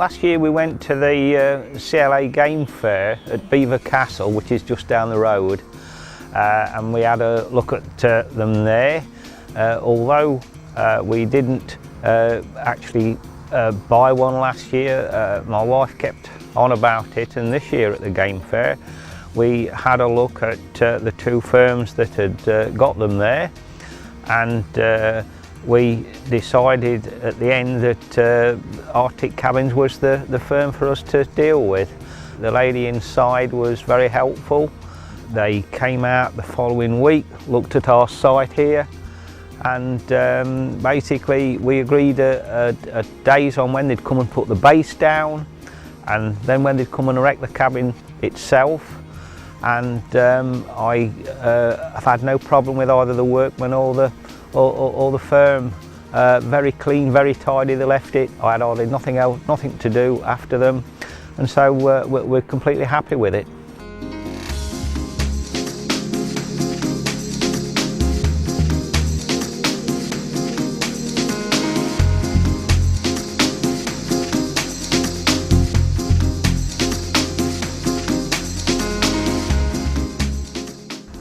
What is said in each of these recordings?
Last year we went to the CLA Game Fair at Belvoir Castle, which is just down the road, and we had a look at them there. Although we didn't actually buy one last year, my wife kept on about it, and this year at the Game Fair we had a look at the two firms that had got them there, and we decided at the end that Arctic Cabins was the firm for us to deal with. The lady inside was very helpful. They came out the following week, looked at our site here, and basically we agreed a days on when they'd come and put the base down, and then when they'd come and erect the cabin itself. And I have had no problem with either the workmen or the firm. Very clean, very tidy. They left it. I had hardly nothing to do after them, and so we're completely happy with it.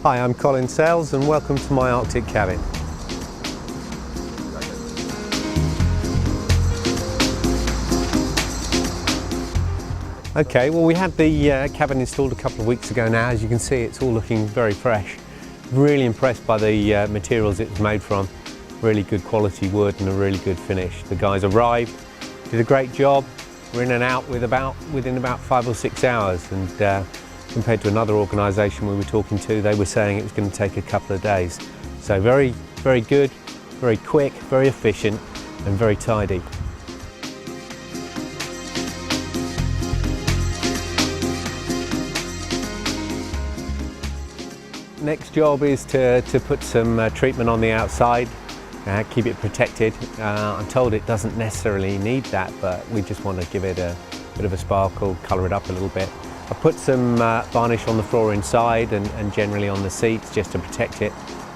Hi, I'm Colin Sells and welcome to my Arctic cabin. Okay, well we had the cabin installed a couple of weeks ago now. As you can see, it's all looking very fresh. Really impressed by the materials it was made from. Really good quality wood and a really good finish. The guys arrived, did a great job. We're in and out within about 5 or 6 hours, and compared to another organisation we were talking to, they were saying it was going to take a couple of days. So very, very good, very quick, very efficient and very tidy. Next job is to put some treatment on the outside, keep it protected. I'm told it doesn't necessarily need that, but we just want to give it a bit of a sparkle, colour it up a little bit. I put some varnish on the floor inside and generally on the seats just to protect it,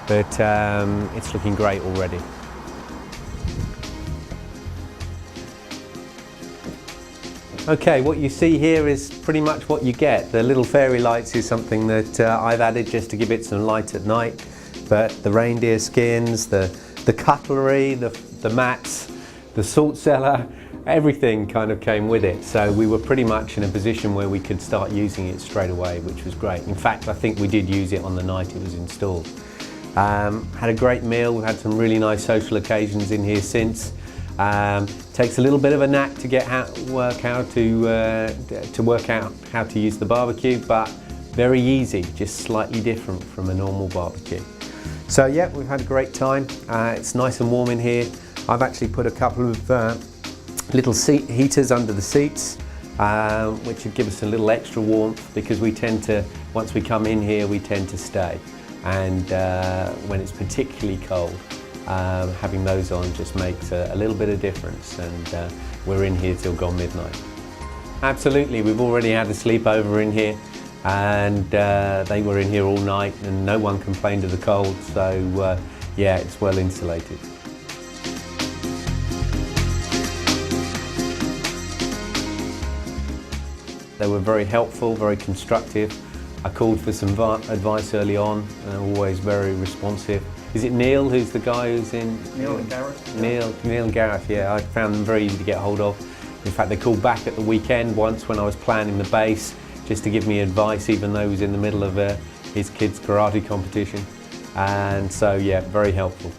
but it's looking great already. Okay, what you see here is pretty much what you get. The little fairy lights is something that I've added just to give it some light at night, but the reindeer skins, the cutlery, the mats, the salt cellar, everything kind of came with it. So we were pretty much in a position where we could start using it straight away, which was great. In fact, I think we did use it on the night it was installed. Had a great meal. We've had some really nice social occasions in here since. Takes a little bit of a knack to work out how to use the barbecue, but very easy, just slightly different from a normal barbecue. So yeah, we've had a great time. It's nice and warm in here. I've actually put a couple of little seat heaters under the seats, which would give us a little extra warmth, because we tend to, once we come in here, we tend to stay. And when it's particularly cold, having those on just makes a little bit of difference, and we're in here till gone midnight. Absolutely, we've already had a sleepover in here, and they were in here all night and no one complained of the cold, so yeah, it's well insulated. They were very helpful, very constructive. I called for some advice early on, and always very responsive. Is it Neil who's the guy who's in? Neil and Gareth. Neil and Gareth, yeah. I found them very easy to get hold of. In fact, they called back at the weekend once when I was planning the base, just to give me advice, even though he was in the middle of his kids' karate competition. And so, yeah, very helpful.